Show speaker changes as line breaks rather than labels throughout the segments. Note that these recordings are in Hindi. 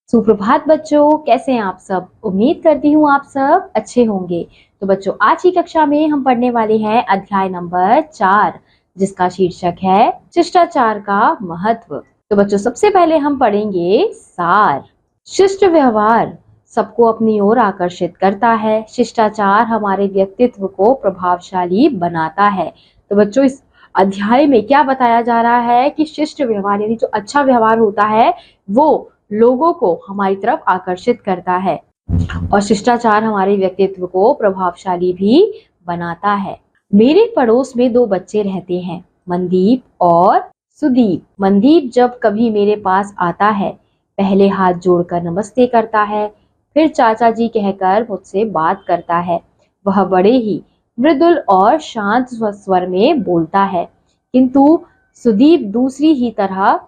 सुप्रभात बच्चों, कैसे हैं आप सब। उम्मीद करती हूँ आप सब अच्छे होंगे। तो बच्चों, आज की कक्षा में हम पढ़ने वाले हैं अध्याय नंबर 4, जिसका शीर्षक है शिष्टाचार का महत्व। तो बच्चों, सबसे पहले हम पढ़ेंगे सार। शिष्ट व्यवहार सबको अपनी ओर आकर्षित करता है। शिष्टाचार हमारे व्यक्तित्व को प्रभावशाली बनाता है। तो बच्चों, इस अध्याय में क्या बताया जा रहा है कि शिष्ट व्यवहार यानी जो अच्छा व्यवहार होता है वो लोगों को हमारी तरफ आकर्षित करता है और शिष्टाचार हमारे व्यक्तित्व को प्रभावशाली भी बनाता है। मेरे पड़ोस में दो बच्चे रहते हैं, मनदीप और सुदीप। मनदीप जब कभी मेरे पास आता है, पहले हाथ जोड़कर नमस्ते करता है, फिर चाचा जी कहकर मुझसे बात करता है। वह बड़े ही मृदुल और शांत स्वर में बोलता है, किंतु सुदीप दूसरी ही तरह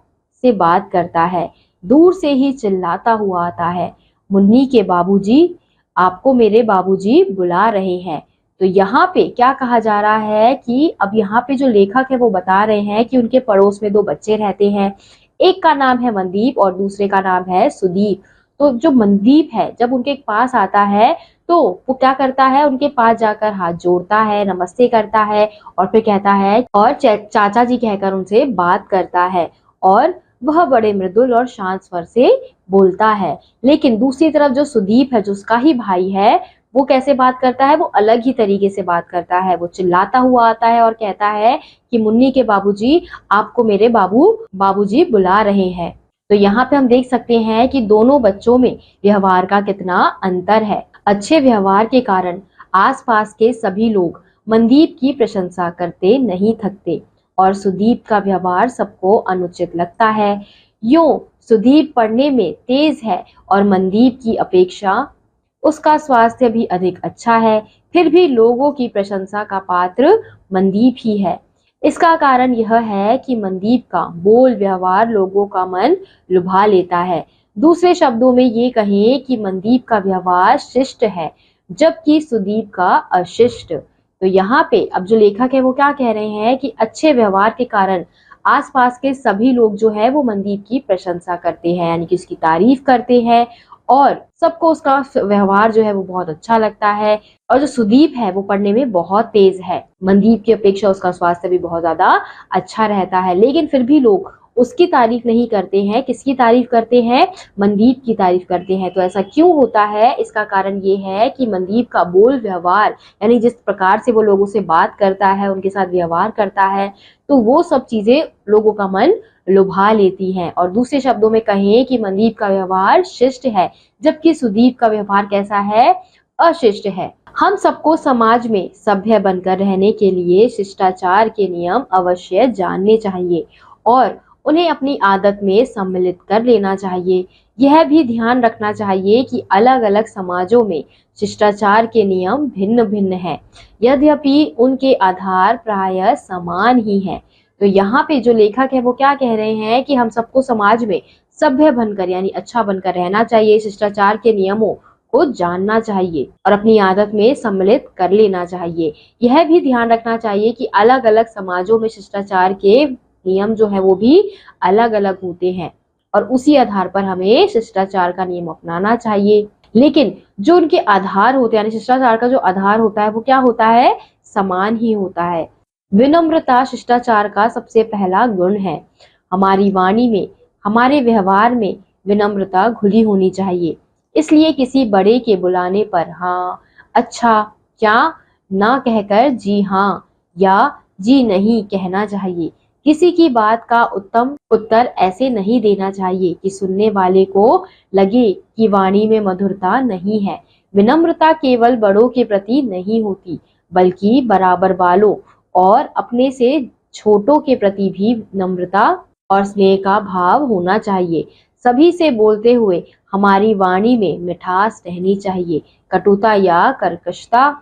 से बात करता है। दूर से ही चिल्लाता हुआ आता है, मुन्नी के बाबूजी, आपको मेरे बाबूजी बुला रहे हैं। तो यहाँ पे क्या कहा जा रहा है कि अब यहाँ पे जो लेखक है वो बता रहे हैं कि उनके पड़ोस में दो बच्चे रहते हैं। एक का नाम है मनदीप और दूसरे का नाम है सुदीप। तो जो मनदीप है जब उनके पास आता है तो वो क्या करता है, उनके पास जाकर हाथ जोड़ता है, नमस्ते करता है और फिर कहता है और चाचा जी कहकर उनसे बात करता है और वह बड़े मृदुल और शांत स्वर से बोलता है। लेकिन दूसरी तरफ जो सुदीप है, जो उसका ही भाई है, वो कैसे बात करता है, वो अलग ही तरीके से बात करता है। वो चिल्लाता हुआ आता है और कहता है कि मुन्नी के बाबूजी, आपको मेरे बाबूजी बुला रहे हैं। तो यहाँ पे हम देख सकते हैं कि दोनों बच्चों में व्यवहार का कितना अंतर है। अच्छे व्यवहार के कारण आसपास के सभी लोग मनदीप की प्रशंसा करते नहीं थकते और सुदीप का व्यवहार सबको अनुचित लगता है। यूं सुदीप पढ़ने में तेज है और मनदीप की अपेक्षा उसका स्वास्थ्य भी अधिक अच्छा है, फिर भी लोगों की प्रशंसा का पात्र मनदीप ही है। इसका कारण यह है कि मनदीप का बोल व्यवहार लोगों का मन लुभा लेता है। दूसरे शब्दों में ये कहें कि मनदीप का व्यवहार शिष्ट है, जबकि सुदीप का अशिष्ट। तो यहाँ पे अब जो लेखक है वो क्या कह रहे हैं कि अच्छे व्यवहार के कारण आसपास के सभी लोग जो है वो मनदीप की प्रशंसा करते हैं, यानी कि उसकी तारीफ करते हैं और सबको उसका व्यवहार जो है वो बहुत अच्छा लगता है। और जो सुदीप है वो पढ़ने में बहुत तेज है, मनदीप की अपेक्षा उसका स्वास्थ्य भी बहुत ज्यादा अच्छा रहता है, लेकिन फिर भी लोग उसकी तारीफ नहीं करते हैं। किसकी तारीफ करते हैं? मनदीप की तारीफ करते हैं। तो ऐसा क्यों होता है? इसका कारण ये है कि मनदीप का बोल व्यवहार, यानी जिस प्रकार से वो लोगों से बात करता है, उनके साथ व्यवहार करता है, तो वो सब चीजें लोगों का मन लुभा लेती हैं। और दूसरे शब्दों में कहें कि मनदीप का व्यवहार शिष्ट है, जबकि सुदीप का व्यवहार कैसा है? अशिष्ट है। हम सबको समाज में सभ्य बनकर रहने के लिए शिष्टाचार के नियम अवश्य जानने चाहिए और उन्हें अपनी आदत में सम्मिलित कर लेना चाहिए। यह भी ध्यान रखना चाहिए कि अलग अलग समाजों में शिष्टाचार के नियम भिन्न भिन्न हैं, यद्यपि उनके आधार प्रायः समान ही हैं। तो यहाँ पे जो लेखक है वो क्या कह रहे हैं कि हम सबको समाज में सभ्य बनकर यानी अच्छा बनकर रहना चाहिए, शिष्टाचार के नियमों को जानना चाहिए और अपनी आदत में सम्मिलित कर लेना चाहिए। यह भी ध्यान रखना चाहिए कि अलग अलग समाजों में शिष्टाचार के नियम जो है वो भी अलग अलग होते हैं और उसी आधार पर हमें शिष्टाचार का नियम अपनाना चाहिए। लेकिन जो उनके आधार होते हैं, यानी शिष्टाचार का जो आधार होता है वो क्या होता है? समान ही होता है। विनम्रता शिष्टाचार का सबसे पहला गुण है। हमारी वाणी में, हमारे व्यवहार में विनम्रता घुली होनी चाहिए। इसलिए किसी बड़े के बुलाने पर हाँ, अच्छा, क्या ना कहकर जी हाँ या जी नहीं कहना चाहिए। किसी की बात का उत्तम उत्तर ऐसे नहीं देना चाहिए कि सुनने वाले को लगे कि वाणी में मधुरता नहीं है। विनम्रता केवल बड़ों के प्रति नहीं होती, बल्कि बराबर वालों और अपने से छोटों के प्रति भी नम्रता और स्नेह का भाव होना चाहिए। सभी से बोलते हुए हमारी वाणी में मिठास रहनी चाहिए, कटुता या कर्कशता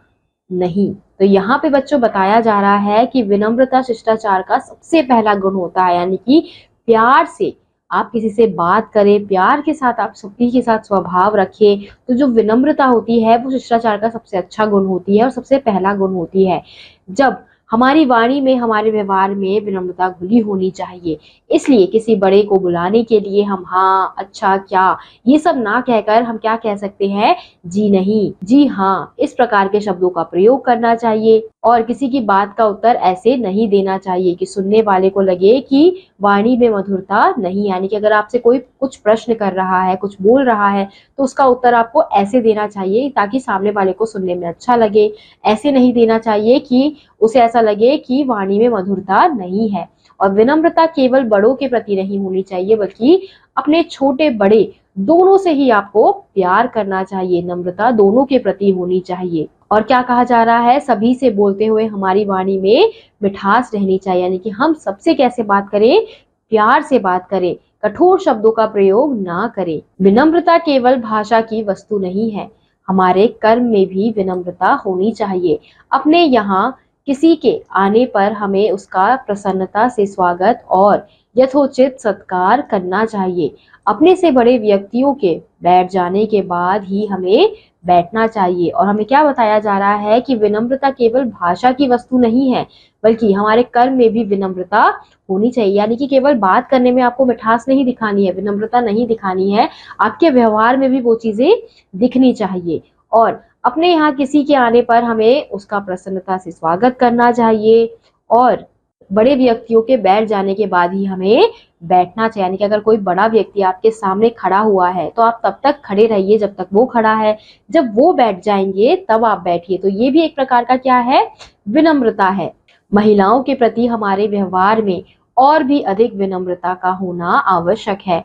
नहीं। तो यहाँ पे बच्चों बताया जा रहा है कि विनम्रता शिष्टाचार का सबसे पहला गुण होता है, यानी कि प्यार से आप किसी से बात करें, प्यार के साथ आप सभी के साथ स्वभाव रखें। तो जो विनम्रता होती है वो शिष्टाचार का सबसे अच्छा गुण होती है और सबसे पहला गुण होती है। जब हमारी वाणी में, हमारे व्यवहार में विनम्रता घुली होनी चाहिए। इसलिए किसी बड़े को बुलाने के लिए हम हाँ, अच्छा, क्या, ये सब ना कहकर हम क्या कह सकते हैं, जी नहीं, जी हाँ, इस प्रकार के शब्दों का प्रयोग करना चाहिए। और किसी की बात का उत्तर ऐसे नहीं देना चाहिए कि सुनने वाले को लगे कि वाणी में मधुरता नहीं, यानी कि अगर आपसे कोई कुछ प्रश्न कर रहा है, कुछ बोल रहा है, तो उसका उत्तर आपको ऐसे देना चाहिए ताकि सामने वाले को सुनने में अच्छा लगे। ऐसे नहीं देना चाहिए कि उसे ऐसा लगे कि वाणी में मधुरता नहीं है। और विनम्रता केवल बड़ों के प्रति नहीं होनी चाहिए, बल्कि अपने छोटे बड़े दोनों से ही आपको प्यार करना चाहिए। नम्रता दोनों के प्रति होनी चाहिए। और क्या कहा जा रहा है, सभी से बोलते हुए हमारी वाणी में मिठास रहनी चाहिए, यानी कि हम सबसे कैसे बात करें, प्यार से बात करें, कठोर शब्दों का प्रयोग ना करें। विनम्रता केवल भाषा की वस्तु नहीं है, हमारे कर्म में भी विनम्रता होनी चाहिए। अपने यहाँ किसी के आने पर हमें उसका प्रसन्नता से स्वागत और यथोचित सत्कार करना चाहिए। अपने से बड़े व्यक्तियों के बैठ जाने के बाद ही हमें बैठना चाहिए। और हमें क्या बताया जा रहा है कि विनम्रता केवल भाषा की वस्तु नहीं है, बल्कि हमारे कर्म में भी विनम्रता होनी चाहिए। यानी कि केवल बात करने में आपको मिठास नहीं दिखानी है, विनम्रता नहीं दिखानी है, आपके व्यवहार में भी वो चीजें दिखनी चाहिए। और अपने यहाँ किसी के आने पर हमें उसका प्रसन्नता से स्वागत करना चाहिए और बड़े व्यक्तियों के बैठ जाने के बाद ही हमें बैठना चाहिए। यानी कि अगर कोई बड़ा व्यक्ति आपके सामने खड़ा हुआ है तो आप तब तक खड़े रहिए जब तक वो खड़ा है, जब वो बैठ जाएंगे तब आप बैठिए। तो ये भी एक प्रकार का क्या है, विनम्रता है। महिलाओं के प्रति हमारे व्यवहार में और भी अधिक विनम्रता का होना आवश्यक है।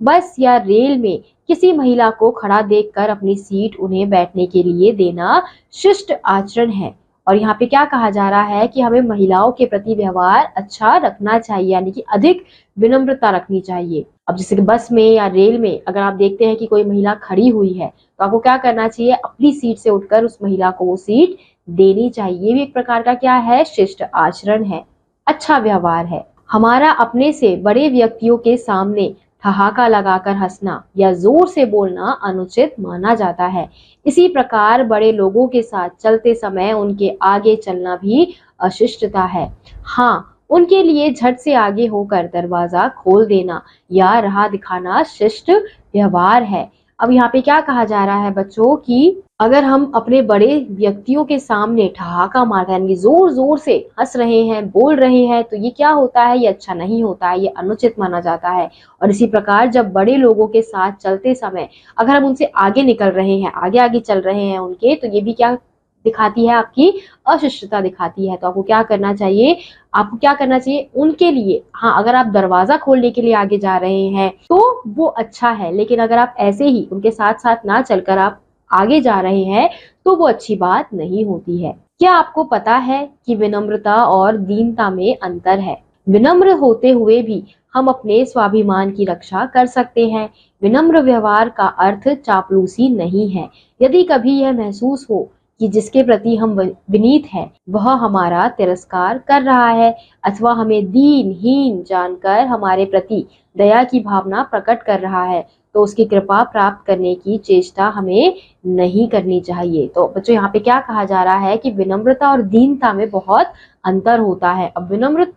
बस या रेल में किसी महिला को खड़ा देखकर अपनी सीट उन्हें बैठने के लिए देना शिष्ट आचरण है। और यहाँ पे क्या कहा जा रहा है कि हमें महिलाओं के प्रति व्यवहार अच्छा रखना चाहिए, यानी कि अधिक विनम्रता रखनी चाहिए। अब जैसे कि बस में या रेल में अगर आप देखते हैं कि कोई महिला खड़ी हुई है, तो आपको क्या करना चाहिए, अपनी सीट से उठकर उस महिला को वो सीट देनी चाहिए। ये भी एक प्रकार का क्या है, शिष्ट आचरण है, अच्छा व्यवहार है। हमारा अपने से बड़े व्यक्तियों के सामने ठहाका लगाकर हंसना या जोर से बोलना अनुचित माना जाता है। इसी प्रकार बड़े लोगों के साथ चलते समय उनके आगे चलना भी अशिष्टता है। हाँ, उनके लिए झट से आगे होकर दरवाजा खोल देना या राह दिखाना शिष्ट व्यवहार है। अब यहाँ पे क्या कहा जा रहा है बच्चों कि अगर हम अपने बड़े व्यक्तियों के सामने ठहाका मार यानी जोर जोर से हंस रहे हैं, बोल रहे हैं, तो ये क्या होता है, ये अच्छा नहीं होता है, ये अनुचित माना जाता है। और इसी प्रकार जब बड़े लोगों के साथ चलते समय अगर हम उनसे आगे निकल रहे हैं, आगे आगे चल रहे हैं उनके, तो ये भी क्या दिखाती है, आपकी अशिष्टता दिखाती है। तो आपको क्या करना चाहिए, आपको क्या करना चाहिए उनके लिए, हाँ अगर आप दरवाजा खोलने के लिए आगे जा रहे हैं तो वो अच्छा है, लेकिन अगर आप ऐसे ही उनके साथ साथ ना चलकर आप आगे जा रहे हैं तो वो अच्छी बात नहीं होती है। क्या आपको पता है कि विनम्रता और दीनता में अंतर है? विनम्र होते हुए भी हम अपने स्वाभिमान की रक्षा कर सकते हैं। विनम्र व्यवहार का अर्थ चापलूसी नहीं है। यदि कभी यह महसूस हो कि जिसके प्रति हम विनीत हैं वह हमारा तिरस्कार कर रहा है अथवा हमें दीनहीन जानकर हमारे प्रति दया की भावना प्रकट कर रहा है, तो उसकी कृपा प्राप्त करने की चेष्टा हमें नहीं करनी चाहिए। तो बच्चों यहाँ पे क्या कहा जा रहा है कि विनम्रता और दीनता में बहुत अंतर होता है। अब विनम्र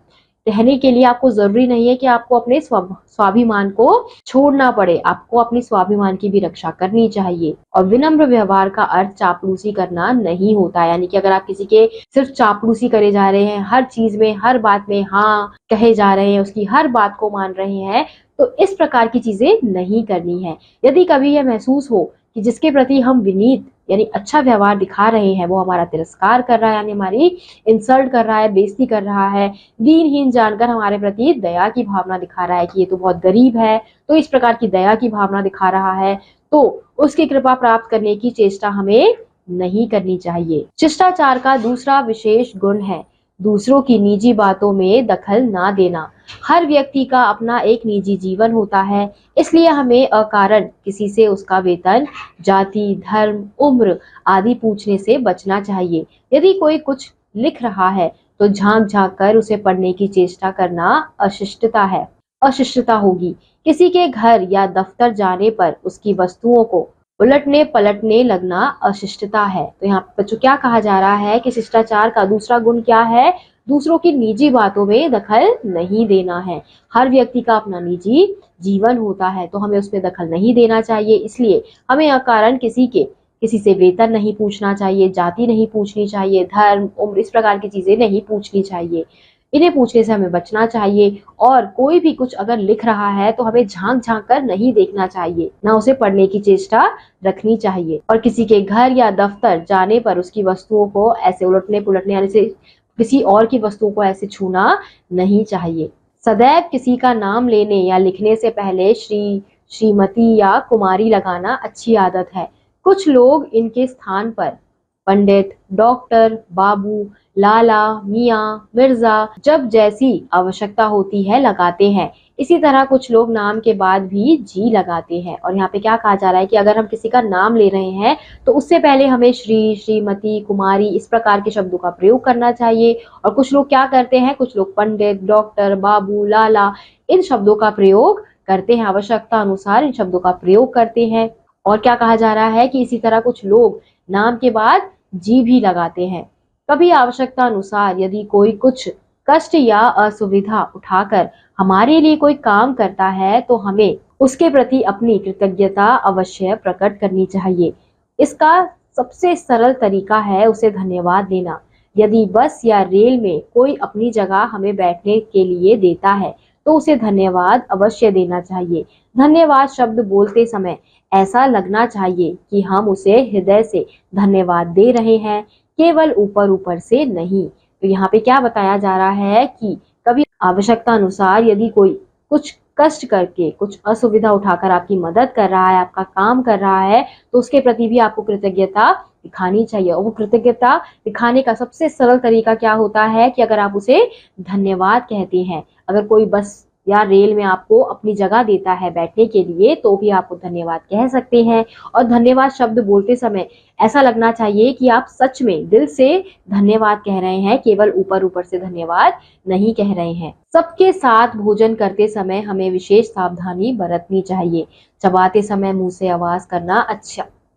रहने के लिए आपको जरूरी नहीं है कि आपको अपने स्वाभिमान को छोड़ना पड़े, आपको अपनी स्वाभिमान की भी रक्षा करनी चाहिए। और विनम्र व्यवहार का अर्थ चापलूसी करना नहीं होता, यानी कि अगर आप किसी के सिर्फ चापलूसी करे जा रहे हैं, हर चीज में हर बात में हाँ कहे जा रहे हैं, उसकी हर बात को मान रहे हैं, तो इस प्रकार की चीजें नहीं करनी है। यदि कभी यह महसूस हो कि जिसके प्रति हम विनीत यानी अच्छा व्यवहार दिखा रहे हैं वो हमारा तिरस्कार कर रहा है, यानी हमारी इंसल्ट कर रहा है, बेइज्जती कर रहा है, दीनहीन जानकर हमारे प्रति दया की भावना दिखा रहा है कि ये तो बहुत गरीब है, तो इस प्रकार की दया की भावना दिखा रहा है, तो उसकी कृपा प्राप्त करने की चेष्टा हमें नहीं करनी चाहिए। शिष्टाचार का दूसरा विशेष गुण है दूसरों की निजी बातों में दखल ना देना। हर व्यक्ति का अपना एक निजी जीवन होता है, इसलिए हमें अकारण किसी से उसका वेतन, जाति, धर्म, उम्र आदि पूछने से बचना चाहिए। यदि कोई कुछ लिख रहा है तो झांक झांक कर उसे पढ़ने की चेष्टा करना अशिष्टता है, अशिष्टता होगी। किसी के घर या दफ्तर जाने पर उसकी वस्तुओं को उलटने पलटने लगना अशिष्टता है। तो यहाँ पे बच्चों क्या कहा जा रहा है कि शिष्टाचार का दूसरा गुण क्या है? दूसरों की निजी बातों में दखल नहीं देना है। हर व्यक्ति का अपना निजी जीवन होता है, तो हमें उसमें दखल नहीं देना चाहिए। इसलिए हमें अकारण किसी से वेतन नहीं पूछना चाहिए, जाति नहीं पूछनी चाहिए, धर्म, उम्र, इस प्रकार की चीजें नहीं पूछनी चाहिए। इन्हें पूछने से हमें बचना चाहिए। और कोई भी कुछ अगर लिख रहा है तो हमें झांक झांक कर नहीं देखना चाहिए, ना उसे पढ़ने की चेष्टा रखनी चाहिए। और किसी के घर या दफ्तर जाने पर उसकी वस्तुओं को ऐसे उलटने पुलटने यानी से किसी और की वस्तुओं को ऐसे छूना नहीं चाहिए। सदैव किसी का नाम लेने या लिखने से पहले श्री, श्रीमती या कुमारी लगाना अच्छी आदत है। कुछ लोग इनके स्थान पर पंडित, डॉक्टर, बाबू, लाला, मियाँ, मिर्जा जब जैसी आवश्यकता होती है लगाते हैं। इसी तरह कुछ लोग नाम के बाद भी जी लगाते हैं। और यहाँ पे क्या कहा जा रहा है कि अगर हम किसी का नाम ले रहे हैं तो उससे पहले हमें श्री, श्रीमती, कुमारी इस प्रकार के शब्दों का प्रयोग करना चाहिए। और कुछ लोग क्या करते हैं, कुछ लोग पंडित, डॉक्टर, बाबू, लाला इन शब्दों का प्रयोग करते हैं, आवश्यकता अनुसार इन शब्दों का प्रयोग करते हैं। और क्या कहा जा रहा है कि इसी तरह कुछ लोग नाम के बाद जी भी लगाते हैं। कभी आवश्यकता अनुसार यदि कोई कुछ कष्ट या असुविधा उठाकर हमारे लिए कोई काम करता है तो हमें उसके प्रति अपनी कृतज्ञता अवश्य प्रकट करनी चाहिए। इसका सबसे सरल तरीका है उसे धन्यवाद देना। यदि बस या रेल में कोई अपनी जगह हमें बैठने के लिए देता है तो उसे धन्यवाद अवश्य देना चाहिए। धन्यवाद शब्द बोलते समय ऐसा लगना चाहिए कि हम उसे हृदय से धन्यवाद दे रहे हैं, केवल ऊपर ऊपर से नहीं। तो यहाँ पे क्या बताया जा रहा है कि कभी आवश्यकता अनुसार यदि कोई कुछ कष्ट करके, कुछ असुविधा उठाकर आपकी मदद कर रहा है, आपका काम कर रहा है, तो उसके प्रति भी आपको कृतज्ञता दिखानी चाहिए। और वो कृतज्ञता दिखाने का सबसे सरल तरीका क्या होता है कि अगर आप उसे धन्यवाद कहते हैं। अगर कोई बस या रेल में आपको अपनी जगह देता है बैठने के लिए तो भी आपको धन्यवाद कह सकते हैं। और धन्यवाद शब्द बोलते समय ऐसा लगना चाहिए कि आप सच में दिल से धन्यवाद कह रहे हैं, केवल ऊपर ऊपर से धन्यवाद नहीं कह रहे हैं। सबके साथ भोजन करते समय हमें विशेष सावधानी बरतनी चाहिए। चबाते समय मुंह से आवाज करना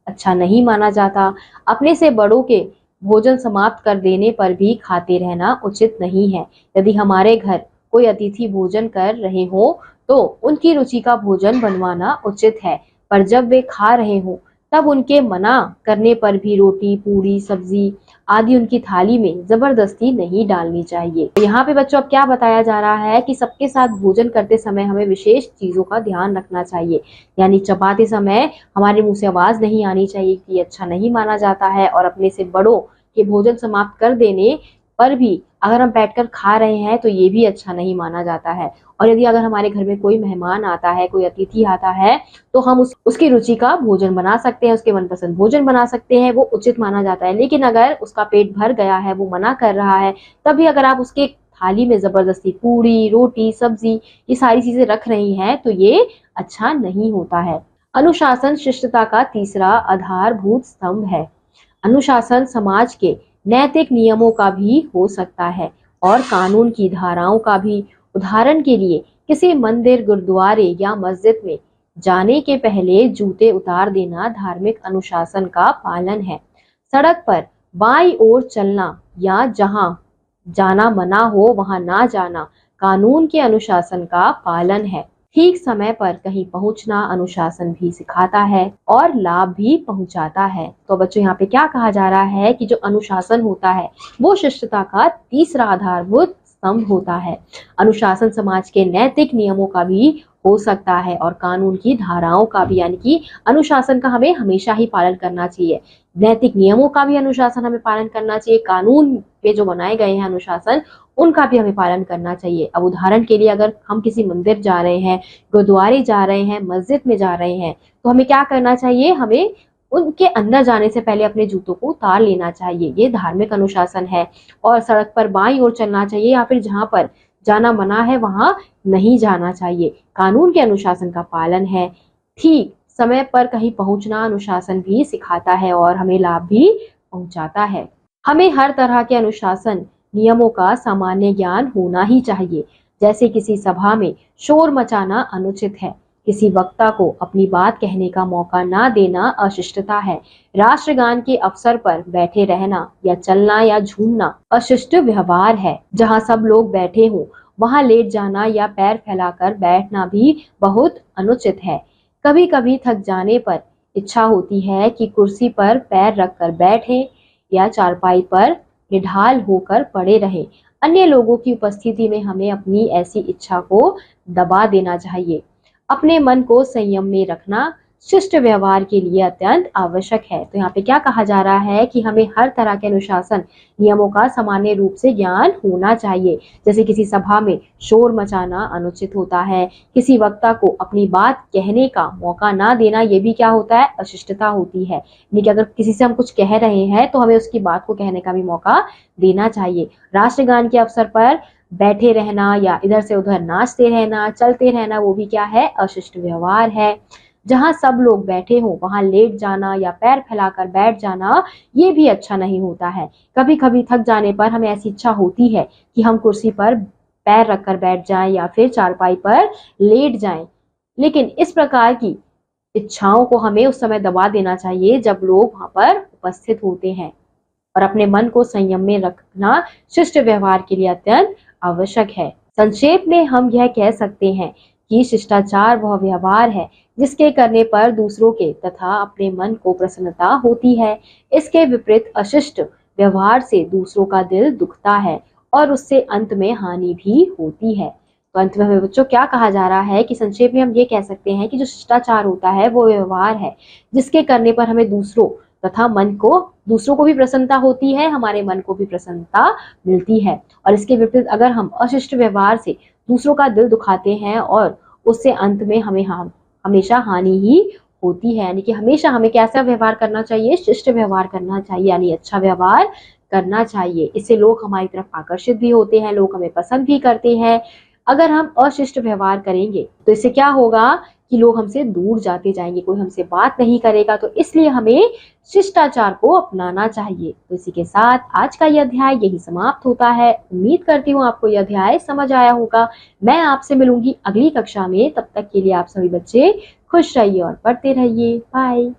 अच्छा नहीं माना जाता। अपने से बड़ों के भोजन समाप्त कर देने पर भी खाते रहना उचित नहीं है। यदि हमारे घर कोई अतिथि भोजन कर रहे हो तो उनकी रुचि का भोजन बनवाना उचित है, पर जब वे खा रहे हो तब उनके मना करने पर भी रोटी, पूरी, सब्जी आदि उनकी थाली में जबरदस्ती नहीं डालनी चाहिए। यहाँ पे बच्चों अब क्या बताया जा रहा है कि सबके साथ भोजन करते समय हमें विशेष चीजों का ध्यान रखना चाहिए। यानी चबाते समय हमारे मुंह से आवाज नहीं आनी चाहिए कि अच्छा नहीं माना जाता है। और अपने से बड़ों के भोजन समाप्त कर देने पर भी अगर हम बैठकर खा रहे हैं तो ये भी अच्छा नहीं माना जाता है। और यदि अगर हमारे घर में कोई मेहमान आता है, कोई अतिथि आता है तो हम उसकी रुचि का भोजन बना सकते हैं, उसके मनपसंद भोजन बना सकते हैं, वो उचित माना जाता है। लेकिन अगर उसका पेट भर गया है, वो मना कर रहा है, तभी अगर आप उसके थाली में जबरदस्ती पूरी, रोटी, सब्जी ये सारी चीजें रख रही हैं तो ये अच्छा नहीं होता है। अनुशासन शिष्टता का तीसरा आधारभूत स्तंभ है। अनुशासन समाज के नैतिक नियमों का भी हो सकता है और कानून की धाराओं का भी। उदाहरण के लिए किसी मंदिर, गुरुद्वारे या मस्जिद में जाने के पहले जूते उतार देना धार्मिक अनुशासन का पालन है। सड़क पर बाईं ओर चलना या जहां जाना मना हो वहां ना जाना कानून के अनुशासन का पालन है। ठीक समय पर कहीं पहुंचना अनुशासन भी सिखाता है और लाभ भी पहुंचाता है। तो बच्चों यहाँ पे क्या कहा जा रहा है कि जो अनुशासन होता है वो शिष्टता का तीसरा आधारभूत स्तंभ होता है। अनुशासन समाज के नैतिक नियमों का भी हो सकता है और कानून की धाराओं का भी। यानी कि अनुशासन का हमें हमेशा ही पालन करना चाहिए, नैतिक नियमों का भी अनुशासन हमें पालन करना चाहिए, कानून पे जो बनाए गए हैं अनुशासन उनका भी हमें पालन करना चाहिए। अब उदाहरण के लिए अगर हम किसी मंदिर जा रहे हैं, गुरुद्वारे जा रहे हैं, मस्जिद में जा रहे हैं तो हमें क्या करना चाहिए, हमें उनके अंदर जाने से पहले अपने जूतों को उतार लेना चाहिए, ये धार्मिक अनुशासन है। और सड़क पर बाईं ओर चलना चाहिए या फिर जहां पर जाना मना है वहां नहीं जाना चाहिए, कानून के अनुशासन का पालन है। ठीक समय पर कहीं पहुंचना अनुशासन भी सिखाता है और हमें लाभ भी पहुंचाता है। हमें हर तरह के अनुशासन नियमों का सामान्य ज्ञान होना ही चाहिए। जैसे किसी सभा में शोर मचाना अनुचित है, किसी वक्ता को अपनी बात कहने का मौका ना देना अशिष्टता है। राष्ट्रगान के अवसर पर बैठे रहना या चलना या झूमना अशिष्ट व्यवहार है। जहाँ सब लोग बैठे हों वहां लेट जाना या पैर फैलाकर बैठना भी बहुत अनुचित है। कभी कभी थक जाने पर इच्छा होती है कि कुर्सी पर पैर रखकर बैठें या चारपाई पर निढाल होकर पड़े रहें। अन्य लोगों की उपस्थिति में हमें अपनी ऐसी इच्छा को दबा देना चाहिए। अपने मन को संयम में रखना शिष्ट व्यवहार के लिए अत्यंत आवश्यक है। तो यहाँ पे क्या कहा जा रहा है कि हमें हर तरह के अनुशासन नियमों का सामान्य रूप से ज्ञान होना चाहिए। जैसे किसी सभा में शोर मचाना अनुचित होता है, किसी वक्ता को अपनी बात कहने का मौका ना देना, ये भी क्या होता है, अशिष्टता होती है। यानी कि अगर किसी से हम कुछ कह रहे हैं तो हमें उसकी बात को कहने का भी मौका देना चाहिए। राष्ट्रगान के अवसर पर बैठे रहना या इधर से उधर नाचते रहना, चलते रहना, वो भी क्या है, अशिष्ट व्यवहार है। जहां सब लोग बैठे हों वहां लेट जाना या पैर फैलाकर बैठ जाना, ये भी अच्छा नहीं होता है। कभी कभी थक जाने पर हमें ऐसी इच्छा होती है कि हम कुर्सी पर पैर रखकर बैठ जाएं या फिर चारपाई पर लेट जाएं, लेकिन इस प्रकार की इच्छाओं को हमें उस समय दबा देना चाहिए जब लोग वहां पर उपस्थित होते हैं। और अपने मन को संयम में रखना शिष्ट व्यवहार के लिए अत्यंत आवश्यक है। संक्षेप में हम यह कह सकते हैं कि शिष्टाचार वह व्यवहार है जिसके करने पर दूसरों के तथा अपने मन को प्रसन्नता होती है। इसके विपरीत अशिष्ट व्यवहार से दूसरों का दिल दुखता है और उससे अंत में हानि भी होती है। तो अंत में हमें बच्चों क्या कहा जा रहा है कि संक्षेप में हम ये कह सकते हैं कि जो शिष्टाचार होता है वो व्यवहार है जिसके करने पर हमें दूसरों तथा दूसरों को भी प्रसन्नता होती है, हमारे मन को भी प्रसन्नता मिलती है। और इसके विपरीत अगर हम अशिष्ट व्यवहार से दूसरों का दिल दुखाते हैं और उससे अंत में हमें हमेशा हानि ही होती है। यानी कि हमेशा हमें कैसा व्यवहार करना चाहिए, शिष्ट व्यवहार करना चाहिए, यानी अच्छा व्यवहार करना चाहिए। इससे लोग हमारी तरफ आकर्षित भी होते हैं, लोग हमें पसंद भी करते हैं। अगर हम अशिष्ट व्यवहार करेंगे तो इससे क्या होगा कि लोग हमसे दूर जाते जाएंगे, कोई हमसे बात नहीं करेगा। तो इसलिए हमें शिष्टाचार को अपनाना चाहिए। तो इसी के साथ आज का यह अध्याय यही समाप्त होता है। उम्मीद करती हूँ आपको यह अध्याय समझ आया होगा। मैं आपसे मिलूंगी अगली कक्षा में। तब तक के लिए आप सभी बच्चे खुश रहिए और पढ़ते रहिए। बाय।